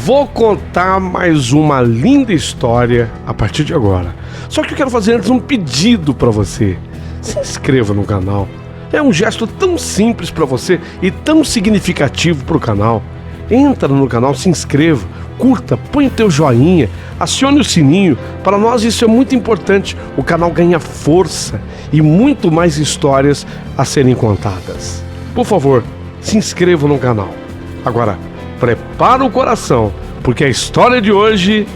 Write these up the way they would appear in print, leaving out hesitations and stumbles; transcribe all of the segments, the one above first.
Vou contar mais uma linda história a partir de agora. Só que eu quero fazer antes um pedido para você. Se inscreva no canal. É um gesto tão simples para você e tão significativo para o canal. Entra no canal, se inscreva, curta, põe o teu joinha, acione o sininho. Para nós isso é muito importante. O canal ganha força e muito mais histórias a serem contadas. Por favor, se inscreva no canal. Agora, prepara o coração, porque a história de hoje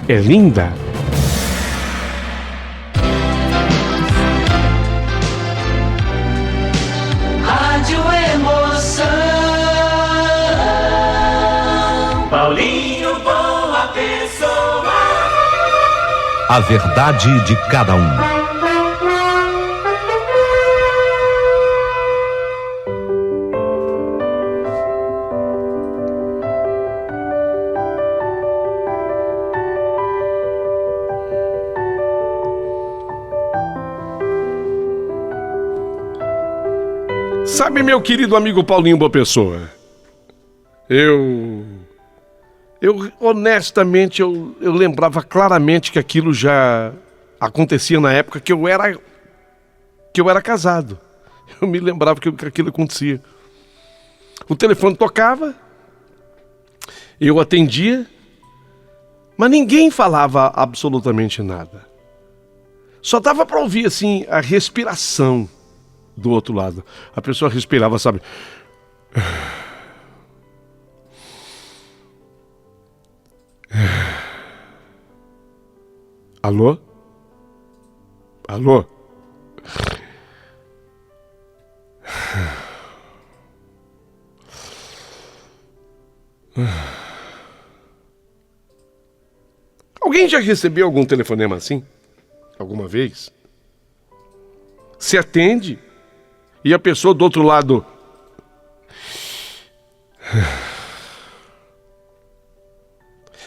é linda. Rádio Emoção. Paulinho Boa Pessoa. A verdade de cada um. Sabe, meu querido amigo Paulinho Boa Pessoa, eu honestamente, eu lembrava claramente que aquilo já acontecia na época que eu era casado. Eu me lembrava que aquilo acontecia. O telefone tocava, eu atendia, mas ninguém falava absolutamente nada. Só dava para ouvir assim a respiração do outro lado. A pessoa respirava, sabe? Alô? Alô? Alguém já recebeu algum telefonema assim? Alguma vez? Se atende e a pessoa do outro lado...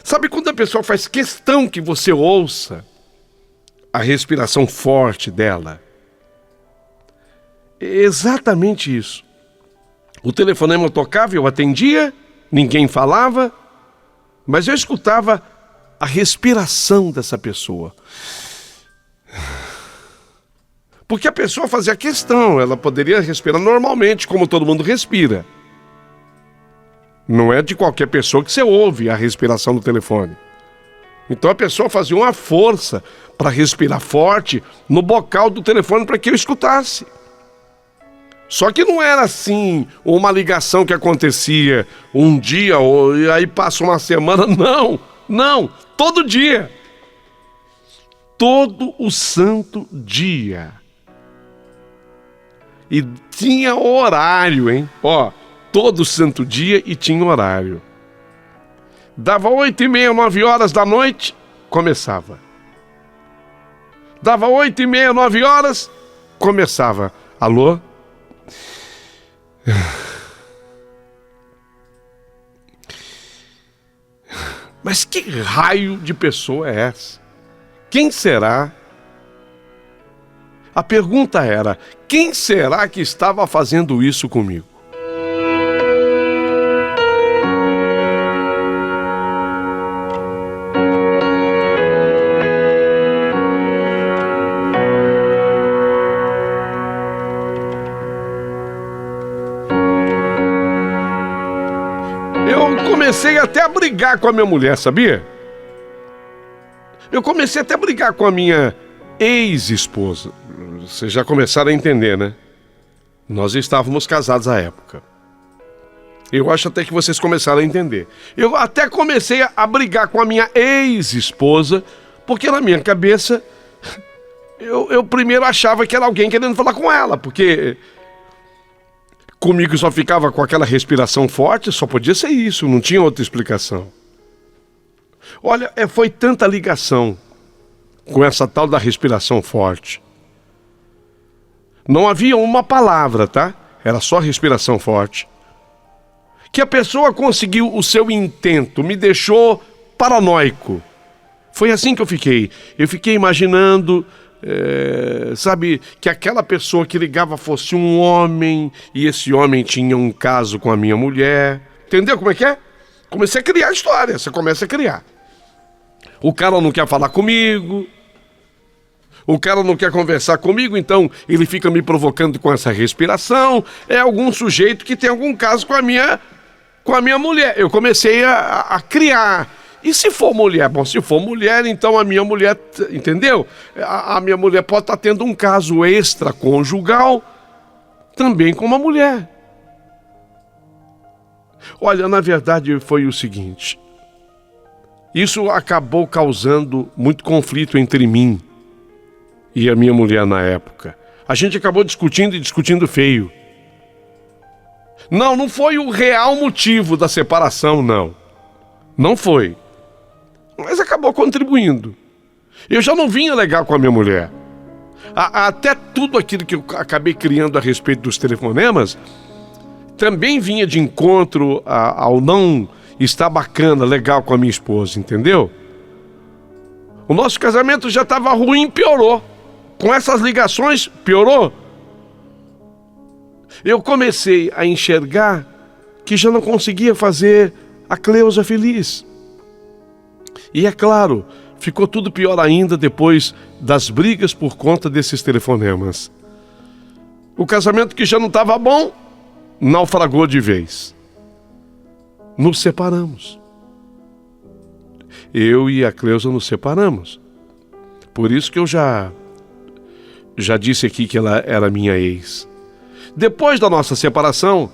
Sabe quando a pessoa faz questão que você ouça a respiração forte dela? É exatamente isso. O telefonema tocava, eu atendia, ninguém falava, mas eu escutava a respiração dessa pessoa. Porque a pessoa fazia questão, ela poderia respirar normalmente, como todo mundo respira. Não é de qualquer pessoa que você ouve a respiração do telefone. Então a pessoa fazia uma força para respirar forte no bocal do telefone para que eu escutasse. Só que não era assim uma ligação que acontecia um dia e aí passa uma semana. Não, todo dia. Todo o santo dia. E tinha horário, hein? Ó, todo santo dia e tinha horário. Dava 8h30, 9 horas da noite, começava. Dava 8h30, 9 horas, começava. Alô? Mas que raio de pessoa é essa? Quem será? A pergunta era, quem será que estava fazendo isso comigo? Eu comecei até a brigar com a minha mulher, sabia? Eu comecei até a brigar com a minha ex-esposa. Vocês já começaram a entender, né? Nós estávamos casados à época. Eu acho até que vocês começaram a entender. Eu até comecei a brigar com a minha ex-esposa, porque na minha cabeça, eu primeiro achava que era alguém querendo falar com ela, porque comigo só ficava com aquela respiração forte, só podia ser isso, não tinha outra explicação. Olha, foi tanta ligação com essa tal da respiração forte. Não havia uma palavra, tá? Era só respiração forte. Que a pessoa conseguiu o seu intento, me deixou paranoico. Foi assim que eu fiquei. Eu fiquei imaginando, sabe, que aquela pessoa que ligava fosse um homem e esse homem tinha um caso com a minha mulher. Entendeu como é que é? Comecei a criar história, você começa a criar. O cara não quer falar comigo, o cara não quer conversar comigo, então ele fica me provocando com essa respiração. É algum sujeito que tem algum caso com a minha mulher. Eu comecei a criar. E se for mulher? Bom, se for mulher, então a minha mulher, entendeu? A minha mulher pode estar tendo um caso extraconjugal também com uma mulher. Olha, na verdade foi o seguinte. Isso acabou causando muito conflito entre mim e a minha mulher na época. A gente acabou discutindo e discutindo feio. Não foi o real motivo da separação, não. Não foi. Mas acabou contribuindo. Eu já não vinha legal com a minha mulher. Até tudo aquilo que eu acabei criando a respeito dos telefonemas também vinha de encontro ao não estar bacana, legal com a minha esposa, entendeu? O nosso casamento já estava ruim, piorou. Com essas ligações, piorou. Eu comecei a enxergar que já não conseguia fazer a Cleusa feliz. E é claro, ficou tudo pior ainda depois das brigas por conta desses telefonemas. O casamento que já não estava bom, naufragou de vez. Nos separamos. Eu e a Cleusa nos separamos. Por isso que eu já disse aqui que ela era minha ex. Depois da nossa separação,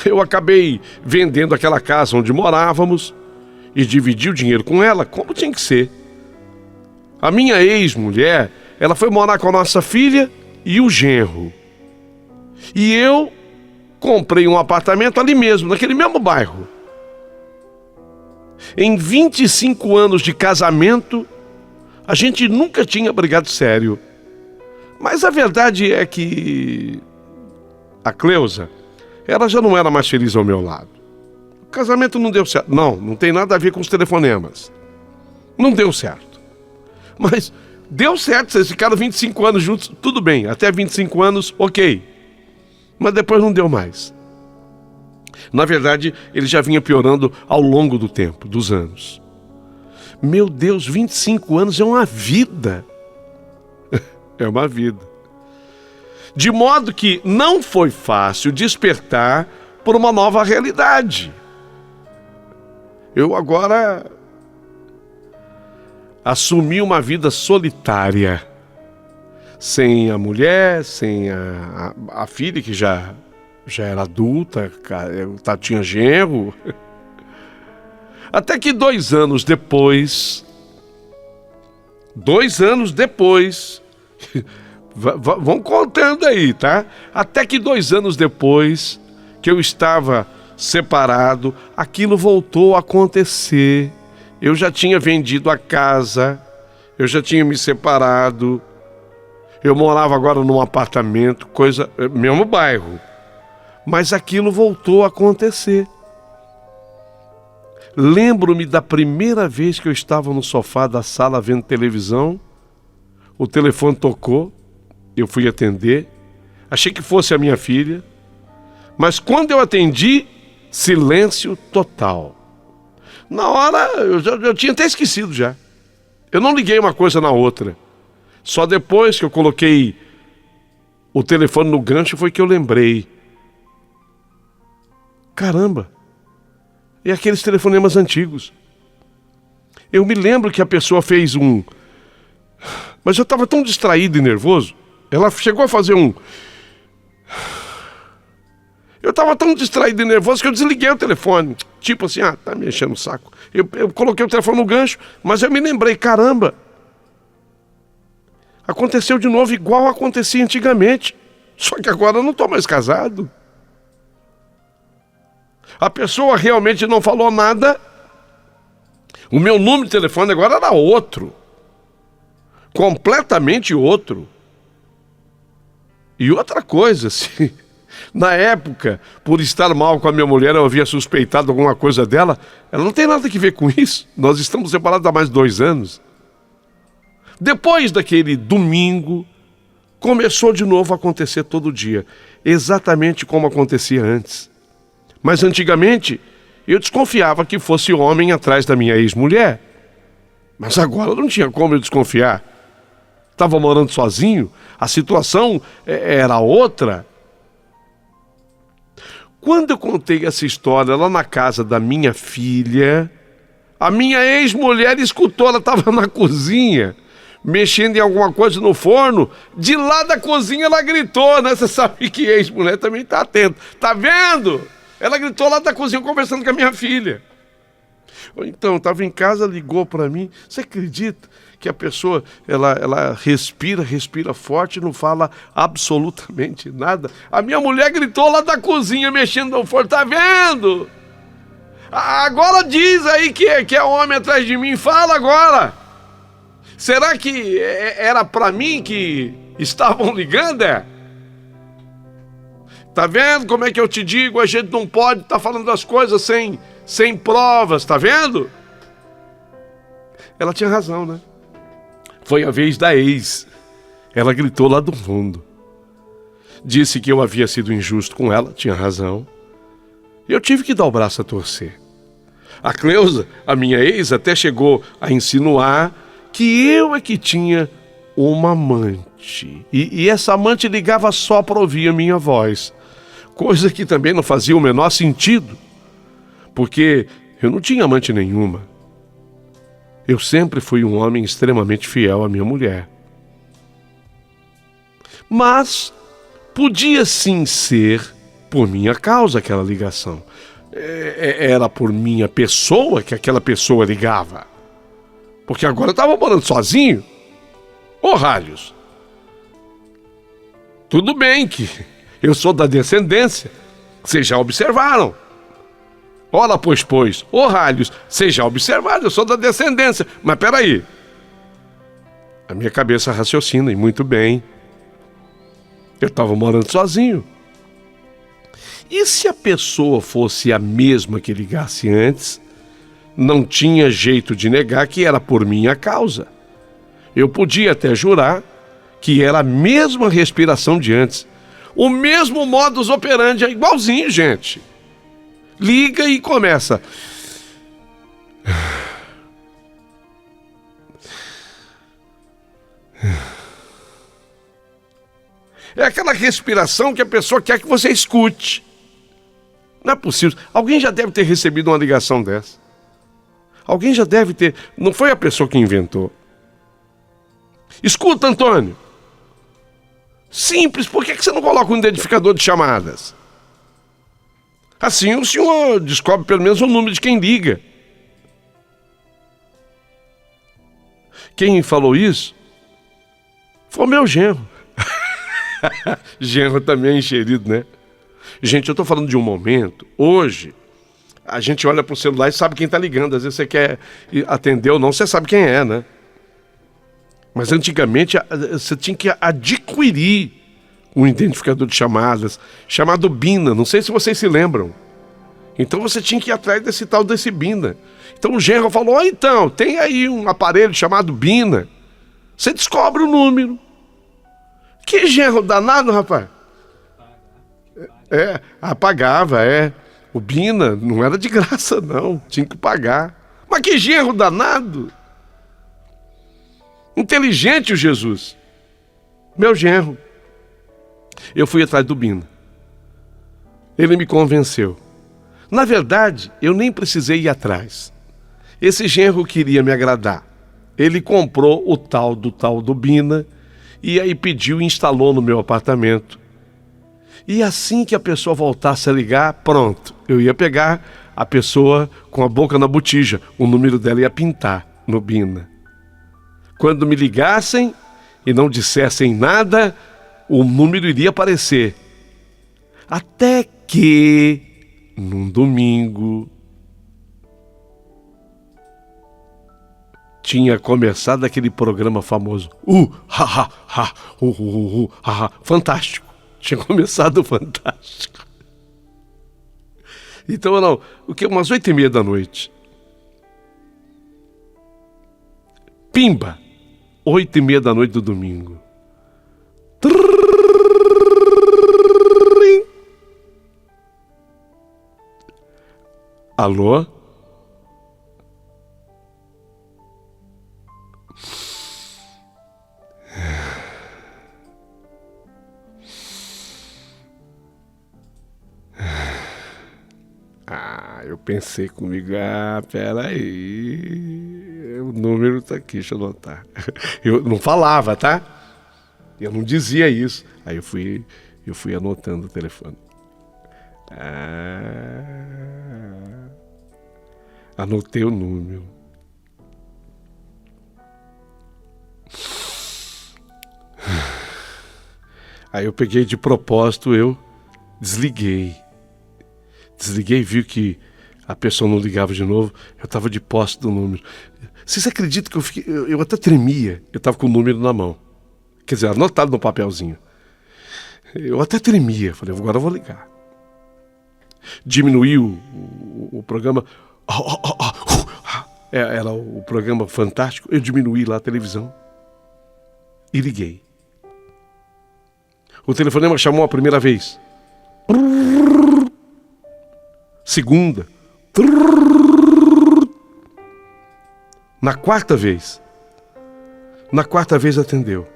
eu acabei vendendo aquela casa onde morávamos e dividi o dinheiro com ela, como tinha que ser. A minha ex-mulher, ela foi morar com a nossa filha e o genro. E eu comprei um apartamento ali mesmo, naquele mesmo bairro. Em 25 anos de casamento, a gente nunca tinha brigado sério. Mas a verdade é que a Cleusa, ela já não era mais feliz ao meu lado. O casamento não deu certo. Não tem nada a ver com os telefonemas. Não deu certo. Mas deu certo, vocês ficaram 25 anos juntos, tudo bem. Até 25 anos, ok. Mas depois não deu mais. Na verdade, ele já vinha piorando ao longo do tempo, dos anos. Meu Deus, 25 anos é uma vida. É uma vida. De modo que não foi fácil despertar por uma nova realidade. Eu agora assumi uma vida solitária. Sem a mulher, sem a filha que já era adulta, tinha genro. Até que 2 anos depois, vão contando aí, tá? Até que 2 anos depois que eu estava separado, aquilo voltou a acontecer. Eu já tinha vendido a casa, eu já tinha me separado, eu morava agora num apartamento, mesmo bairro. Mas aquilo voltou a acontecer. Lembro-me da primeira vez que eu estava no sofá da sala vendo televisão, o telefone tocou, eu fui atender, achei que fosse a minha filha, mas quando eu atendi, silêncio total. Na hora, eu tinha até esquecido já. Eu não liguei uma coisa na outra. Só depois que eu coloquei o telefone no gancho foi que eu lembrei. Caramba, e aqueles telefonemas antigos. Eu me lembro que a pessoa fez um... Mas eu estava tão distraído e nervoso. Ela chegou a fazer um... Eu estava tão distraído e nervoso que eu desliguei o telefone. Tipo assim, tá me enchendo o saco. Eu coloquei o telefone no gancho, mas eu me lembrei, caramba. Aconteceu de novo igual acontecia antigamente. Só que agora eu não estou mais casado. A pessoa realmente não falou nada. O meu número de telefone agora era outro. Completamente outro. E outra coisa, assim, na época, por estar mal com a minha mulher, eu havia suspeitado alguma coisa dela. Ela não tem nada a ver com isso. Nós estamos separados há mais de 2 anos. Depois daquele domingo, começou de novo a acontecer todo dia. Exatamente como acontecia antes. Mas antigamente, eu desconfiava que fosse homem atrás da minha ex-mulher. Mas agora não tinha como eu desconfiar. Estava morando sozinho, a situação era outra. Quando eu contei essa história lá na casa da minha filha, a minha ex-mulher escutou, ela estava na cozinha, mexendo em alguma coisa no forno, de lá da cozinha ela gritou, né? Você sabe que ex-mulher também está atenta. Tá vendo? Ela gritou lá da cozinha conversando com a minha filha. Então, estava em casa, ligou para mim. Você acredita que a pessoa, ela respira forte e não fala absolutamente nada? A minha mulher gritou lá da cozinha, mexendo no forno. Tá vendo? Agora diz aí que é homem atrás de mim. Fala agora. Será que era para mim que estavam ligando, Tá vendo como é que eu te digo? A gente não pode estar falando das coisas sem provas, tá vendo? Ela tinha razão, né? Foi a vez da ex. Ela gritou lá do fundo. Disse que eu havia sido injusto com ela, tinha razão. Eu tive que dar o braço a torcer. A Cleusa, a minha ex, até chegou a insinuar que eu é que tinha uma amante. E essa amante ligava só para ouvir a minha voz. Coisa que também não fazia o menor sentido, porque eu não tinha amante nenhuma. Eu sempre fui um homem extremamente fiel à minha mulher. Mas podia sim ser por minha causa aquela ligação. Era por minha pessoa que aquela pessoa ligava. Porque agora eu estava morando sozinho. Ô ralhos! Tudo bem que eu sou da descendência, vocês já observaram. Ora, pois, ô ralhos, vocês já observaram, eu sou da descendência. Mas peraí, a minha cabeça raciocina, e muito bem. Eu estava morando sozinho. E se a pessoa fosse a mesma que ligasse antes, não tinha jeito de negar que era por minha causa. Eu podia até jurar que era a mesma respiração de antes. O mesmo modus operandi, é igualzinho, gente. Liga e começa. É aquela respiração que a pessoa quer que você escute. Não é possível. Alguém já deve ter recebido uma ligação dessa. Alguém já deve ter. Não foi a pessoa que inventou. Escuta, Antônio. Simples, por que você não coloca um identificador de chamadas? Assim o senhor descobre pelo menos o número de quem liga. Quem falou isso foi o meu genro. Genro também é enxerido, né? Gente, eu tô falando de um momento, hoje, a gente olha pro celular e sabe quem tá ligando. Às vezes você quer atender ou não, você sabe quem é, né? Mas antigamente você tinha que adquirir um identificador de chamadas, chamado Bina, não sei se vocês se lembram. Então você tinha que ir atrás desse tal desse Bina. Então o genro falou, então, tem aí um aparelho chamado Bina. Você descobre o número. Que genro danado, rapaz. Pagava. O Bina não era de graça, não. Tinha que pagar. Mas que genro danado. Inteligente o Jesus. Meu genro. Eu fui atrás do Bina. Ele me convenceu. Na verdade, eu nem precisei ir atrás. Esse genro queria me agradar. Ele comprou o tal do Bina e aí pediu e instalou no meu apartamento. E assim que a pessoa voltasse a ligar, pronto, eu ia pegar a pessoa com a boca na botija. O número dela ia pintar no Bina. Quando me ligassem e não dissessem nada, o número iria aparecer. Até que, num domingo, tinha começado aquele programa famoso. Fantástico. Tinha começado o Fantástico. Então, não, umas 8h30 da noite. Pimba! 8h30 da noite do domingo. Alô? Eu pensei comigo, peraí, o número tá aqui, deixa eu anotar. Eu não falava, tá? Eu não dizia isso. Aí eu fui anotando o telefone. Anotei o número. Aí eu peguei de propósito, eu desliguei. Vi que a pessoa não ligava de novo. Eu estava de posse do número. Vocês acreditam que eu até tremia? Eu estava com o número na mão. Quer dizer, anotado no papelzinho. Eu até tremia. Falei, agora eu vou ligar. Diminuí o programa. Era o programa fantástico. Eu diminuí lá a televisão. E liguei. O telefonema chamou a primeira vez. Segunda. Na quarta vez atendeu.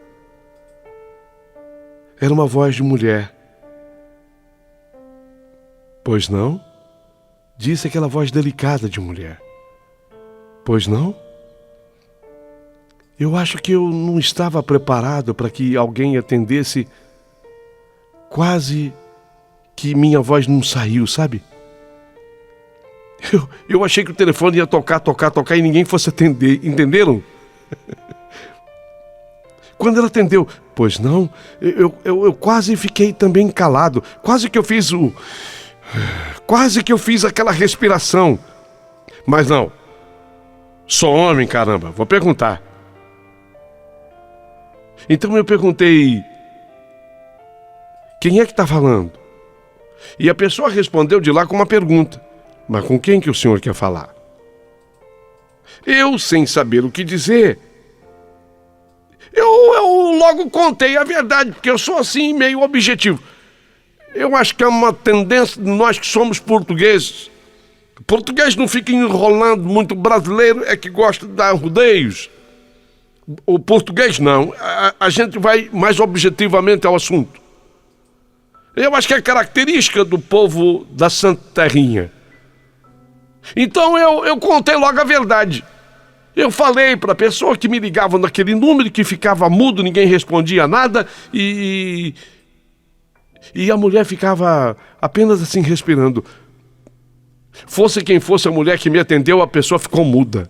Era uma voz de mulher. Pois não? Disse aquela voz delicada de mulher. Pois não? Eu acho que eu não estava preparado para que alguém atendesse. Quase que minha voz não saiu, sabe? Eu achei que o telefone ia tocar e ninguém fosse atender, entenderam? Quando ela atendeu, pois não, eu quase fiquei também calado, quase que eu fiz aquela respiração. Mas não, sou homem, caramba, vou perguntar. Então eu perguntei, quem é que está falando? E a pessoa respondeu de lá com uma pergunta. Mas com quem que o senhor quer falar? Eu, sem saber o que dizer, eu logo contei a verdade, porque eu sou assim, meio objetivo. Eu acho que é uma tendência de nós que somos portugueses. O português não fica enrolando muito, brasileiro é que gosta de dar rodeios. O português não, a gente vai mais objetivamente ao assunto. Eu acho que é característica do povo da Santa Terrinha. Então eu contei logo a verdade. Eu falei para a pessoa que me ligava naquele número, que ficava mudo, ninguém respondia nada, e a mulher ficava apenas assim respirando. Fosse quem fosse a mulher que me atendeu, a pessoa ficou muda.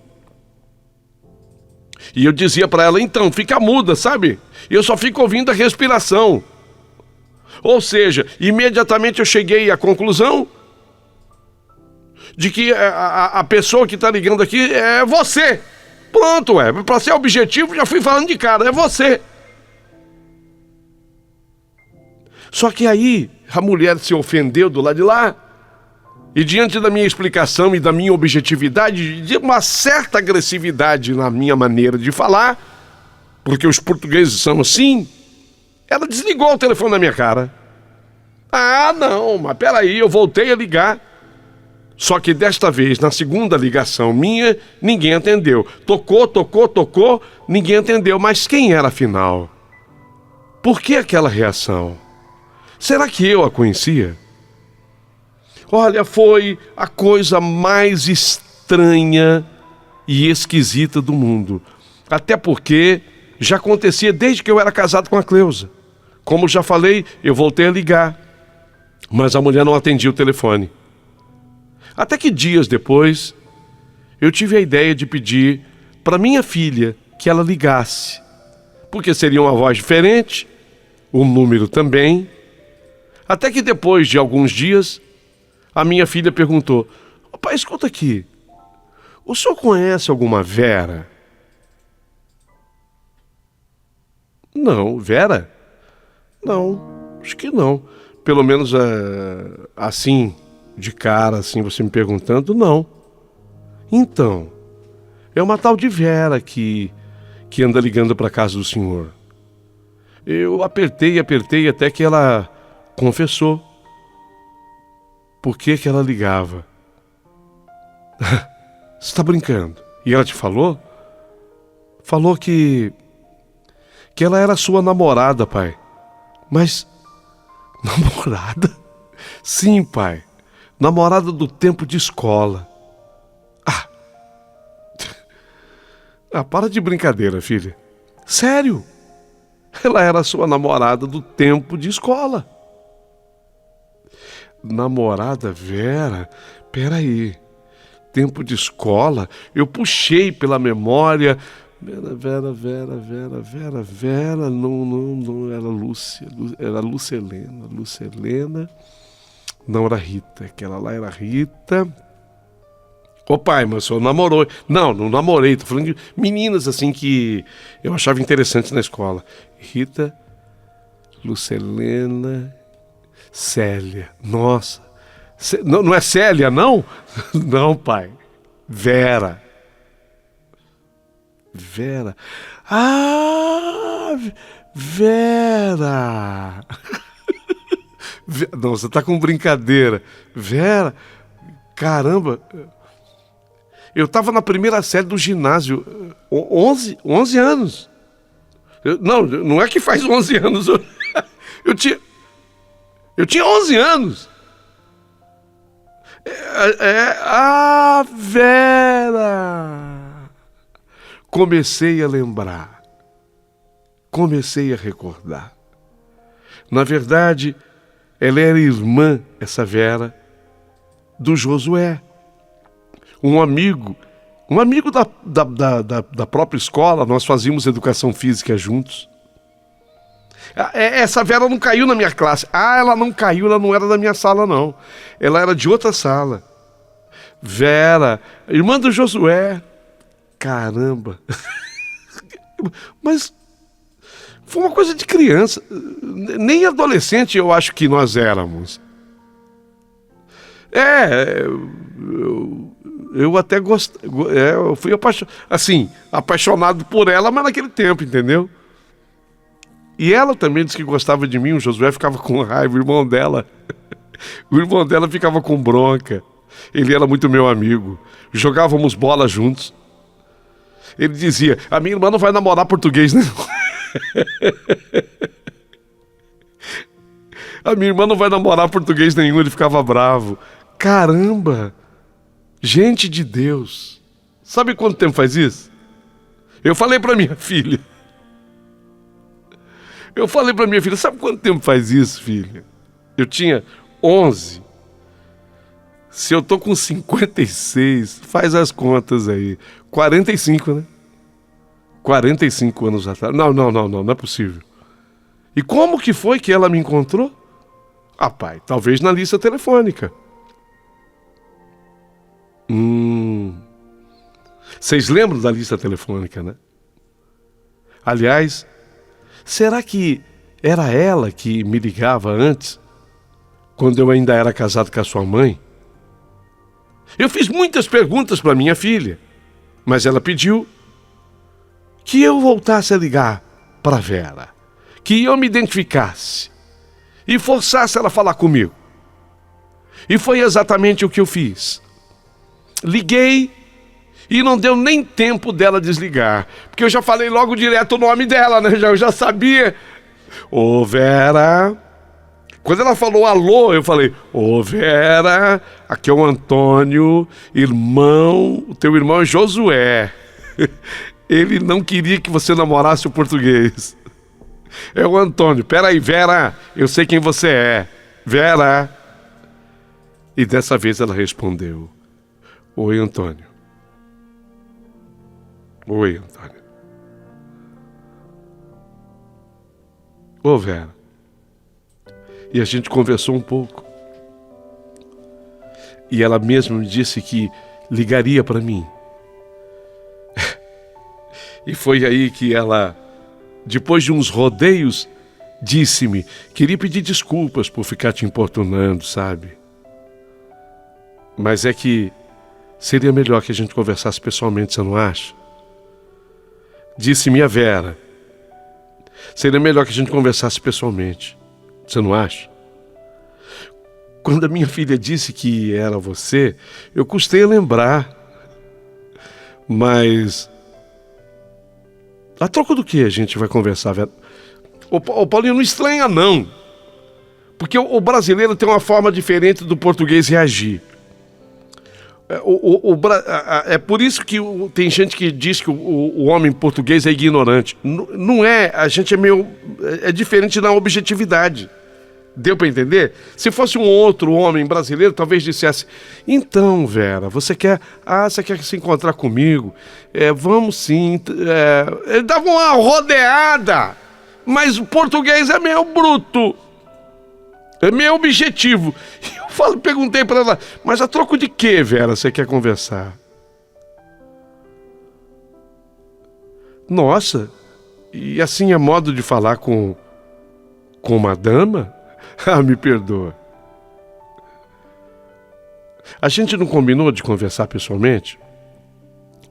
E eu dizia para ela, então, fica muda, sabe? Eu só fico ouvindo a respiração. Ou seja, imediatamente eu cheguei à conclusão de que a pessoa que está ligando aqui é você. Pronto, para ser objetivo, já fui falando de cara, é você. Só que aí a mulher se ofendeu do lado de lá, e diante da minha explicação e da minha objetividade, de uma certa agressividade na minha maneira de falar, porque os portugueses são assim, ela desligou o telefone na minha cara. Ah, não, mas peraí, eu voltei a ligar. Só que desta vez, na segunda ligação minha, ninguém atendeu. Tocou, ninguém atendeu. Mas quem era afinal? Por que aquela reação? Será que eu a conhecia? Olha, foi a coisa mais estranha e esquisita do mundo. Até porque já acontecia desde que eu era casado com a Cleusa. Como já falei, eu voltei a ligar, mas a mulher não atendia o telefone. Até que dias depois, eu tive a ideia de pedir para minha filha que ela ligasse, porque seria uma voz diferente, o número também. Até que depois de alguns dias, a minha filha perguntou, pai, escuta aqui, o senhor conhece alguma Vera? Não, Vera? Não, acho que não. Pelo menos assim, de cara, assim, você me perguntando, não. Então, é uma tal de Vera que anda ligando para casa do senhor. Eu apertei até que ela confessou. Por que ela ligava? Você está brincando? E ela te falou? Falou que ela era sua namorada, pai. Mas namorada? Sim, pai. Namorada do tempo de escola. Para de brincadeira, filha. Sério? Ela era sua namorada do tempo de escola. Namorada Vera? Peraí. Tempo de escola? Eu puxei pela memória. Vera, não, era Lúcia. Era Lucelena. Não era Rita. Aquela lá era Rita. Ô pai, mas o senhor namorou. Não namorei. Tô falando de meninas assim que eu achava interessantes na escola. Rita, Lucelena, Célia. Nossa. Não é Célia, não? Não, pai. Vera. Vera. Não, você tá com brincadeira. Vera. Caramba. Eu estava na primeira série do ginásio, 11 anos. Não é que faz 11 anos. Eu tinha 11 anos. Vera! Comecei a lembrar. Comecei a recordar. Na verdade, ela era irmã, essa Vera, do Josué. Um amigo da própria escola, nós fazíamos educação física juntos. Essa Vera não caiu na minha classe. Ela não caiu, ela não era da minha sala, não. Ela era de outra sala. Vera, irmã do Josué. Caramba. Mas foi uma coisa de criança. Nem adolescente eu acho que nós éramos. Eu até gostei, eu fui apaixonado por ela, mas naquele tempo, entendeu? E ela também disse que gostava de mim, o Josué ficava com raiva, o irmão dela ficava com bronca. Ele era muito meu amigo, jogávamos bola juntos. Ele dizia, a minha irmã não vai namorar português, né? A minha irmã não vai namorar português nenhum, ele ficava bravo. Caramba! Gente de Deus, sabe quanto tempo faz isso? Eu falei para minha filha, sabe quanto tempo faz isso, filha? Eu tinha 11, se eu tô com 56, faz as contas aí, 45, né? 45 anos atrás, não é possível. E como que foi que ela me encontrou? Pai, talvez na lista telefônica. Vocês lembram da lista telefônica, né? Aliás, será que era ela que me ligava antes, quando eu ainda era casado com a sua mãe? Eu fiz muitas perguntas para minha filha, mas ela pediu que eu voltasse a ligar para Vera, que eu me identificasse e forçasse ela a falar comigo. E foi exatamente o que eu fiz. Liguei e não deu nem tempo dela desligar, porque eu já falei logo direto o nome dela, né? Eu já sabia. Ô Vera. Quando ela falou alô, eu falei, ô Vera, aqui é o Antônio, o teu irmão é Josué. Ele não queria que você namorasse o português. É o Antônio. Peraí, Vera, eu sei quem você é. Vera. E dessa vez ela respondeu, oi, Antônio. Oi, Antônio. Ô, Vera. E a gente conversou um pouco. E ela mesma me disse que ligaria para mim. E foi aí que ela, depois de uns rodeios, disse-me, queria pedir desculpas por ficar te importunando, sabe? Mas é que seria melhor que a gente conversasse pessoalmente, você não acha? Disse-me a Vera, seria melhor que a gente conversasse pessoalmente, você não acha? Quando a minha filha disse que era você, eu custei a lembrar. Mas a troco do que a gente vai conversar, Vera? Ô Paulinho, não estranha não. Porque o brasileiro tem uma forma diferente do português reagir. É por isso que tem gente que diz que o homem português é ignorante. Não é, a gente é diferente na objetividade. Deu para entender? Se fosse um outro homem brasileiro, talvez dissesse: então, Vera, você quer se encontrar comigo? Vamos sim. Ele dava uma rodeada, mas o português é meio bruto. É meio objetivo. Perguntei para ela: mas a troco de quê, Vera, você quer conversar? Nossa, e assim é modo de falar com uma dama? Ah, me perdoa. A gente não combinou de conversar pessoalmente?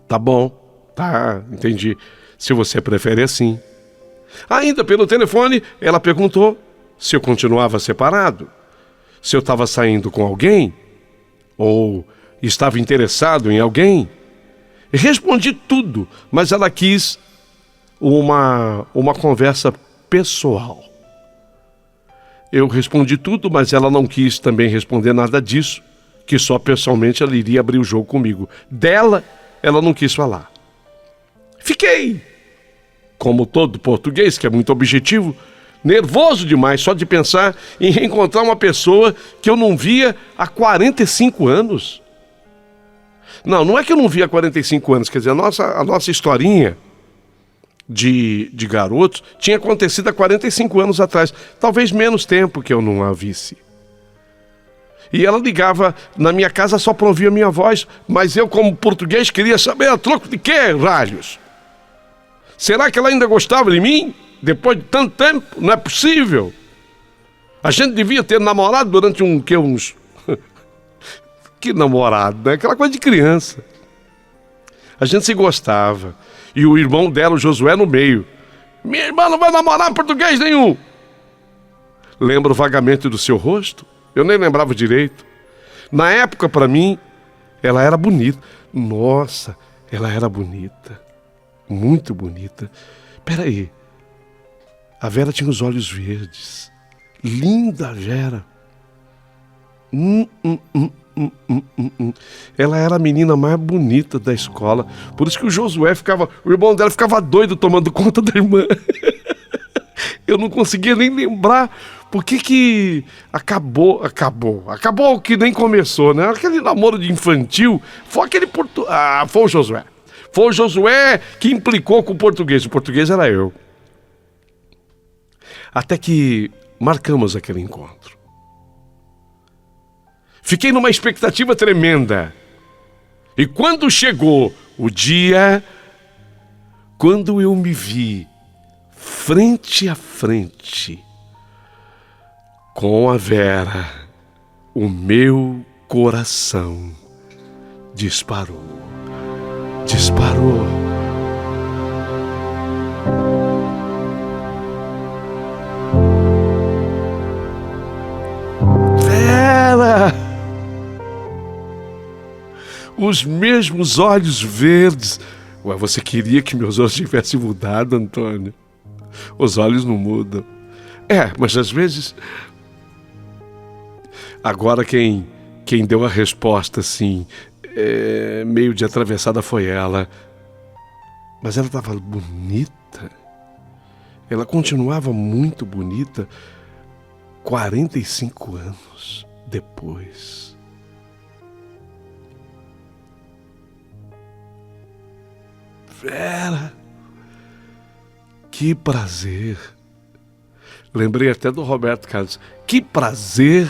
Tá bom, tá, entendi. Se você prefere assim. Ainda pelo telefone, ela perguntou se eu continuava separado, se eu estava saindo com alguém, ou estava interessado em alguém. Respondi tudo, mas ela quis uma conversa pessoal. Eu respondi tudo, mas ela não quis também responder nada disso, que só pessoalmente ela iria abrir o jogo comigo. Dela, ela não quis falar. Fiquei, como todo português, que é muito objetivo, nervoso demais só de pensar em reencontrar uma pessoa que eu não via há 45 anos. Não é que eu não via há 45 anos, quer dizer, a nossa historinha de garotos tinha acontecido há 45 anos atrás, talvez menos tempo que eu não a visse. E ela ligava na minha casa só para ouvir a minha voz, mas eu, como português, queria saber a troco de quê, ralhos? Será que ela ainda gostava de mim? Depois de tanto tempo? Não é possível. A gente devia ter namorado durante uns... Que namorado, né? Aquela coisa de criança. A gente se gostava. E o irmão dela, o Josué, no meio. Minha irmã não vai namorar português nenhum. Lembro vagamente do seu rosto. Eu nem lembrava direito. Na época, para mim, ela era bonita. Nossa, ela era bonita. Muito bonita. Peraí. A Vera tinha os olhos verdes. Linda, Vera. Ela era a menina mais bonita da escola. Por isso que o irmão dela ficava doido tomando conta da irmã. Eu não conseguia nem lembrar por que acabou que nem começou, né? Aquele namoro de infantil. Foi foi o Josué. Foi o Josué que implicou com o português. O português era eu. Até que marcamos aquele encontro. Fiquei numa expectativa tremenda. E quando chegou o dia, quando eu me vi frente a frente com a Vera, o meu coração disparou. Disparou. Vera! Os mesmos olhos verdes. Ué, você queria que meus olhos tivessem mudado, Antônio? Os olhos não mudam. Mas às vezes... Agora quem deu a resposta, assim, meio de atravessada foi ela. Mas ela estava bonita. Ela continuava muito bonita 45 anos depois. Vera, que prazer. Lembrei até do Roberto Carlos. Que prazer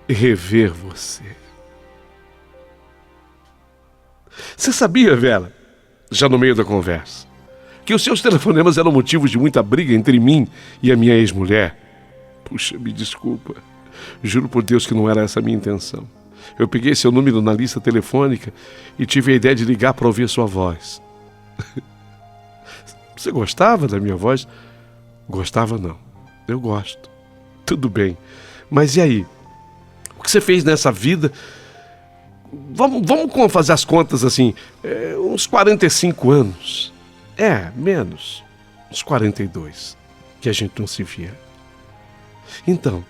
rever você. Você sabia, Vera, já no meio da conversa, que os seus telefonemas eram motivos de muita briga entre mim e a minha ex-mulher? Puxa, me desculpa. Juro por Deus que não era essa a minha intenção. Eu peguei seu número na lista telefônica e tive a ideia de ligar para ouvir sua voz. Você gostava da minha voz? Gostava não. Eu gosto. Tudo bem. Mas e aí? O que você fez nessa vida? Vamos fazer as contas assim, uns 45 anos. Menos, uns 42, que a gente não se via. Então,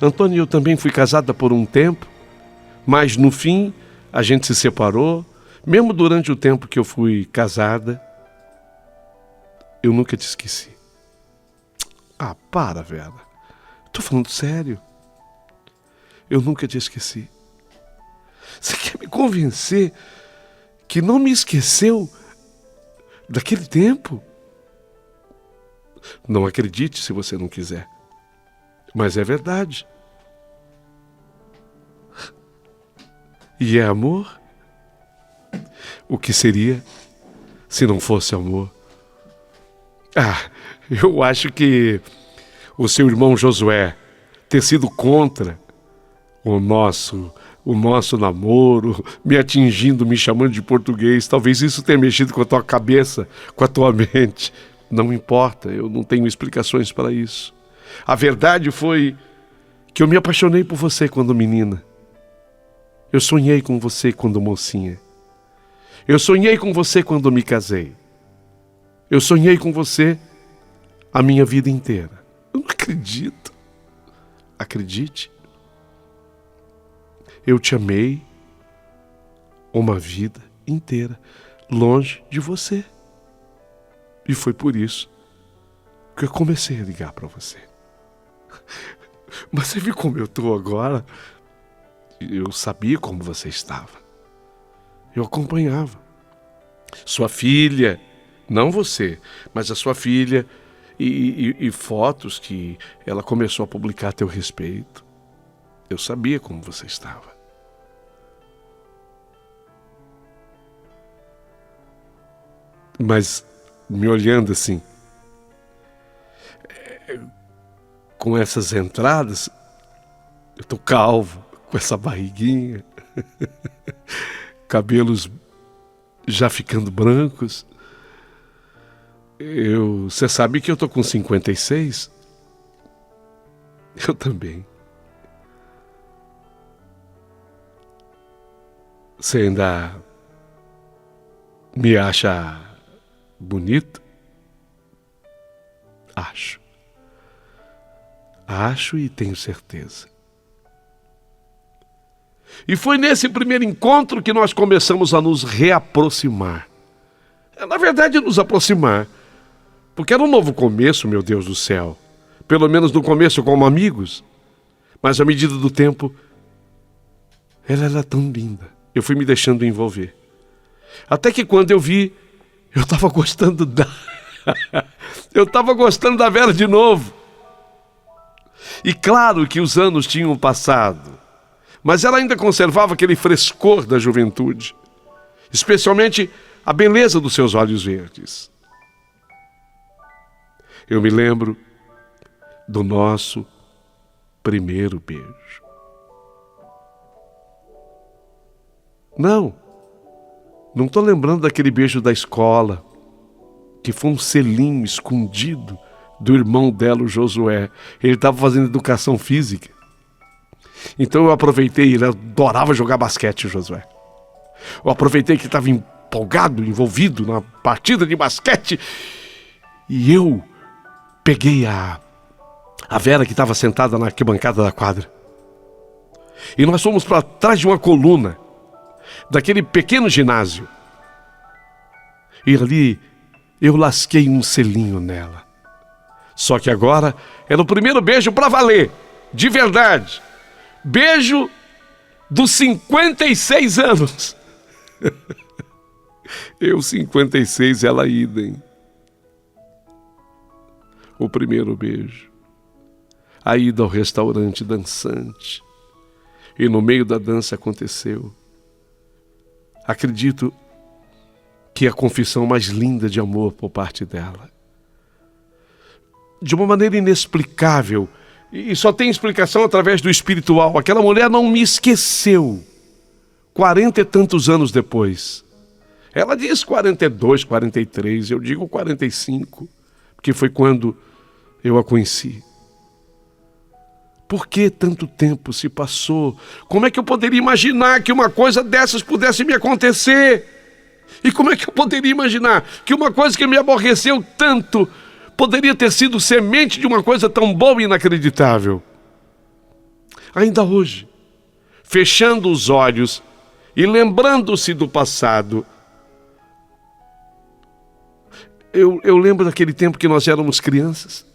Antônio, eu também fui casada por um tempo, mas no fim a gente se separou. Mesmo durante o tempo que eu fui casada, eu nunca te esqueci. Ah, para, Vera. Tô falando sério. Eu nunca te esqueci. Você quer me convencer que não me esqueceu daquele tempo? Não acredite se você não quiser. Mas é verdade. E é amor? O que seria se não fosse amor? Eu acho que o seu irmão Josué ter sido contra o nosso namoro, me atingindo, me chamando de português, talvez isso tenha mexido com a tua cabeça, com a tua mente. Não importa, eu não tenho explicações para isso. A verdade foi que eu me apaixonei por você quando menina. Eu sonhei com você quando mocinha. Eu sonhei com você quando me casei. Eu sonhei com você a minha vida inteira. Eu não acredito. Acredite. Eu te amei uma vida inteira, longe de você. E foi por isso que eu comecei a ligar para você. Mas você viu como eu estou agora? Eu sabia como você estava. Eu acompanhava. Sua filha, não você, mas a sua filha, e fotos que ela começou a publicar a teu respeito. Eu sabia como você estava. Mas me olhando assim, com essas entradas, eu tô calvo, com essa barriguinha, cabelos já ficando brancos. Você sabe que eu tô com 56? Eu também. Você ainda me acha bonito? Acho. Acho e tenho certeza. E foi nesse primeiro encontro que nós começamos a nos reaproximar. Na verdade, nos aproximar. Porque era um novo começo, meu Deus do céu. Pelo menos no começo como amigos. Mas à medida do tempo, ela era tão linda. Eu fui me deixando envolver. Até que quando eu vi, eu estava gostando da... eu estava gostando da Vera de novo. E claro que os anos tinham passado, mas ela ainda conservava aquele frescor da juventude, especialmente a beleza dos seus olhos verdes. Eu me lembro do nosso primeiro beijo. Não estou lembrando daquele beijo da escola, que foi um selinho escondido do irmão dela, o Josué. Ele estava fazendo educação física. Então eu aproveitei, ele adorava jogar basquete, o Josué. Eu aproveitei que ele estava empolgado, envolvido na partida de basquete. E eu peguei a Vera que estava sentada na arquibancada da quadra. E nós fomos para trás de uma coluna daquele pequeno ginásio. E ali eu lasquei um selinho nela. Só que agora era o primeiro beijo para valer, de verdade. Beijo dos 56 anos. Eu 56, ela idem. O primeiro beijo. A ida ao restaurante dançante. E no meio da dança aconteceu. Acredito que a confissão mais linda de amor por parte dela. De uma maneira inexplicável, e só tem explicação através do espiritual. Aquela mulher não me esqueceu, 40 e tantos anos depois. Ela diz 42, 43, eu digo 45, porque foi quando eu a conheci. Por que tanto tempo se passou? Como é que eu poderia imaginar que uma coisa dessas pudesse me acontecer? E como é que eu poderia imaginar que uma coisa que me aborreceu tanto poderia ter sido semente de uma coisa tão boa e inacreditável? Ainda hoje, fechando os olhos e lembrando-se do passado, eu lembro daquele tempo que nós éramos crianças.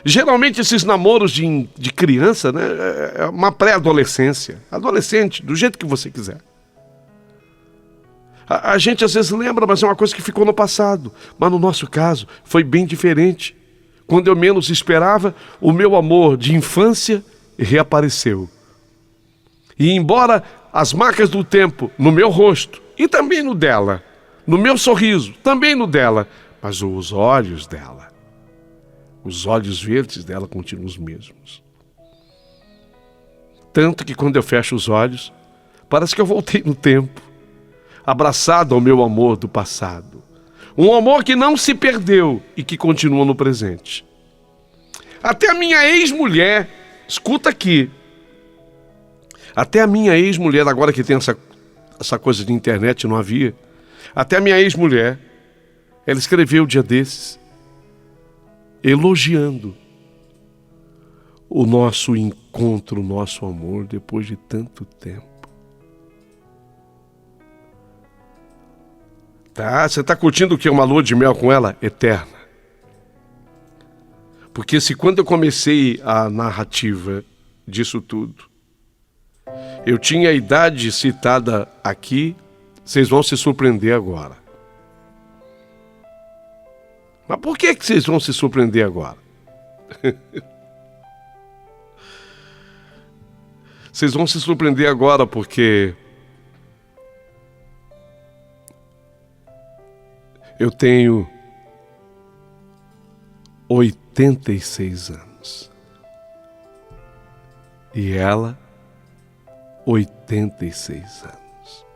Geralmente esses namoros de criança, né, é uma pré-adolescência, adolescente, do jeito que você quiser. A gente às vezes lembra, mas é uma coisa que ficou no passado. Mas no nosso caso foi bem diferente. Quando eu menos esperava, o meu amor de infância reapareceu. E embora as marcas do tempo no meu rosto e também no dela, no meu sorriso, também no dela, mas os olhos dela, os olhos verdes dela continuam os mesmos. Tanto que quando eu fecho os olhos, parece que eu voltei no tempo, abraçado ao meu amor do passado. Um amor que não se perdeu e que continua no presente. Até a minha ex-mulher, escuta aqui, até a minha ex-mulher, agora que tem essa coisa de internet, não havia, até a minha ex-mulher, ela escreveu um dia desses, elogiando o nosso encontro, o nosso amor depois de tanto tempo. Tá? Você está curtindo o que? Uma lua de mel com ela? Eterna. Porque se quando eu comecei a narrativa disso tudo, eu tinha a idade citada aqui, vocês vão se surpreender agora. Mas por que vocês vão se surpreender agora? Vocês vão se surpreender agora porque eu tenho 86 anos. E ela, 86 anos.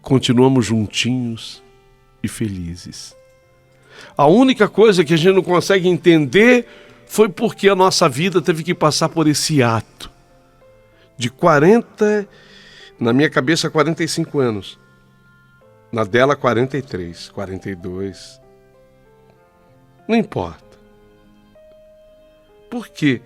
Continuamos juntinhos e felizes. A única coisa que a gente não consegue entender foi porque a nossa vida teve que passar por esse ato de 40, na minha cabeça 45 anos, na dela 43, 42, não importa. Por quê?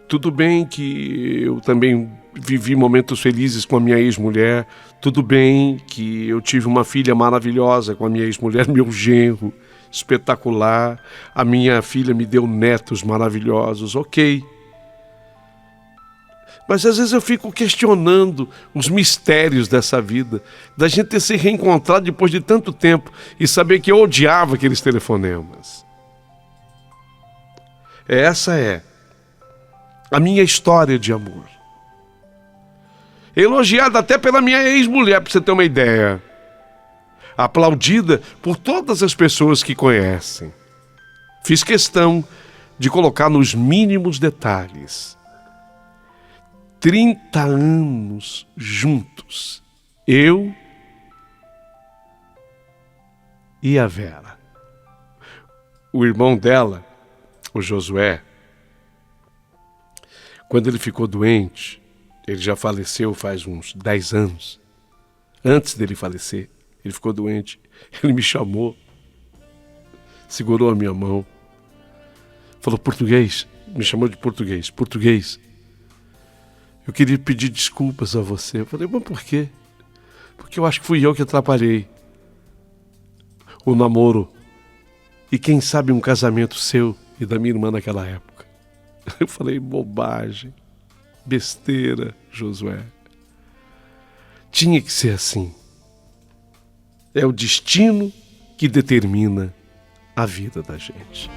Tudo bem que eu também vivi momentos felizes com a minha ex-mulher, tudo bem que eu tive uma filha maravilhosa com a minha ex-mulher, meu genro, espetacular, a minha filha me deu netos maravilhosos, ok. Mas às vezes eu fico questionando os mistérios dessa vida, da gente ter se reencontrado depois de tanto tempo e saber que eu odiava aqueles telefonemas. Essa é a minha história de amor. Elogiada até pela minha ex-mulher, para você ter uma ideia. Aplaudida por todas as pessoas que conhecem. Fiz questão de colocar nos mínimos detalhes. 30 anos juntos. Eu e a Vera. O irmão dela, o Josué, quando ele ficou doente, ele já faleceu faz uns 10 anos. Antes dele falecer, ele ficou doente. Ele me chamou, segurou a minha mão, falou português, me chamou de português. Português, eu queria pedir desculpas a você. Eu falei, mas por quê? Porque eu acho que fui eu que atrapalhei o namoro e quem sabe um casamento seu e da minha irmã naquela época. Eu falei, bobagem, besteira, Josué. Tinha que ser assim. É o destino que determina a vida da gente.